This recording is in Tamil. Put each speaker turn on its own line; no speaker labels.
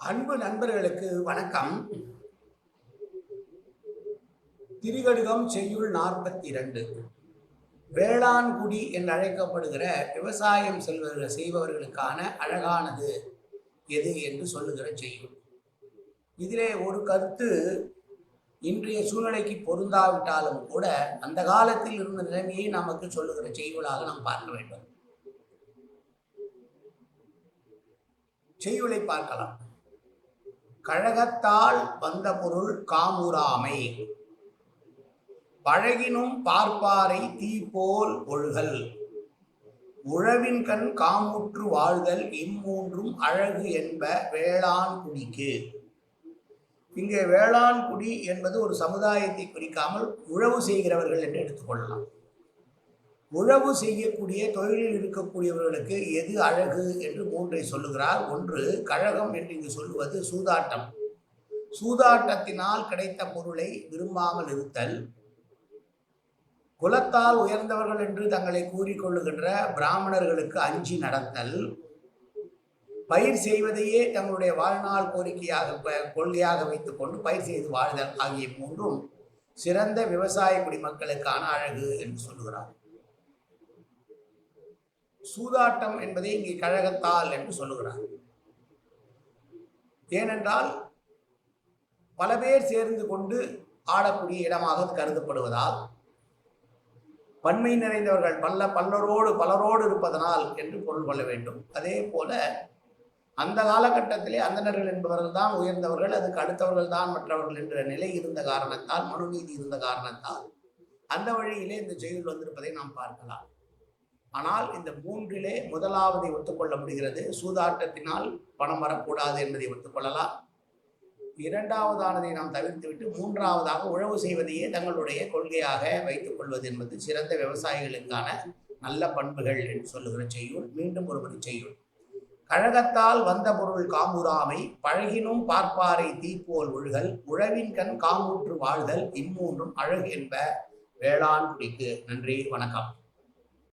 அன்பு நண்பர்களுக்கு வணக்கம். திரிகடுகம் செய்யுள் 42. வேளாண்குடி என்று அழைக்கப்படுகிற விவசாயம் செய்பவர்களுக்கான அழகானது எது என்று சொல்லுகிற செய்யுள். இதிலே ஒரு கருத்து இன்றைய சூழ்நிலைக்கு பொருந்தாவிட்டாலும் கூட அந்த காலத்தில் இருந்த நிலைமையை நமக்கு சொல்லுகிற செய்யுளாக நாம் பார்க்க வேண்டும். செய்யுளை பார்க்கலாம். கழகத்தால் வந்த பொருள் காமுறாமை, பழகினும் பார்ப்பாரை தீப்போல் ஒழுகல், உழவின் கண் காமுற்று வாழ்தல், இம்மூன்றும் அழகு என்ப வேளாண்குடிக்கு. இங்கே வேளாண்குடி என்பது ஒரு சமுதாயத்தை குறிக்காமல் உழவு செய்கிறவர்கள் என்று எடுத்துக்கொள்ளலாம். உழவு செய்யக்கூடிய தொழிலில் இருக்கக்கூடியவர்களுக்கு எது அழகு என்று மூன்றை சொல்லுகிறார். ஒன்று, கழகம் என்று இங்கு சொல்லுவது சூதாட்டம். சூதாட்டத்தினால் கிடைத்த பொருளை விரும்பாமல் இருத்தல், குலத்தால் உயர்ந்தவர்கள் என்று தங்களை கூறிக்கொள்ளுகின்ற பிராமணர்களுக்கு அஞ்சி நடத்தல், பயிர் செய்வதையே தங்களுடைய வாழ்நாள் கொள்கையாக வைத்துக் கொண்டு பயிர் செய்து வாழ்தல் ஆகிய மூன்றும் சிறந்த விவசாய குடிமக்களுக்கான அழகு என்று சொல்லுகிறார். சூதாட்டம் என்பதை இங்கே கழகத்தால் என்று சொல்லுகிறார். ஏனென்றால் பல பேர் சேர்ந்து கொண்டு ஆடக்கூடிய இடமாக கருதப்படுவதால், பன்மை நிறைந்தவர்கள் பலரோடு இருப்பதனால் என்று பொருள் கொள்ள வேண்டும். அதே போல அந்த காலகட்டத்திலே அந்தணர்கள் என்பவர்கள் தான் உயர்ந்தவர்கள், அதுக்கு அடுத்தவர்கள் தான் மற்றவர்கள் என்ற நிலை இருந்த காரணத்தால், மனுநீதி இருந்த காரணத்தால் அந்த வழியிலே இந்த செய்யுள் வந்திருப்பதை நாம் பார்க்கலாம். ஆனால் இந்த மூன்றிலே முதலாவதை ஒத்துக்கொள்ள முடிகிறது. சூதாட்டத்தினால் பணம் வரக்கூடாது என்பதை ஒத்துக்கொள்ளலாம். இரண்டாவதானதை நாம் தவிர்த்துவிட்டு மூன்றாவதாக உழவு செய்வதையே தங்களுடைய கொள்கையாக வைத்துக் கொள்வது என்பது சிறந்த விவசாயிகளுக்கான நல்ல பண்புகள் என்று சொல்லுகிற செய்யுள். மீண்டும் ஒருமுறை செய்யுள். கழகத்தால் வந்த பொருள் காமுறாமை, பழகினும் பார்ப்பாரை தீப்போல் ஒழுகல், உழவின் கண் காமுற்று வாழ்தல், இம்மூன்றும் அழகு என்ப வேளாண்குடிக்கு. நன்றி, வணக்கம்.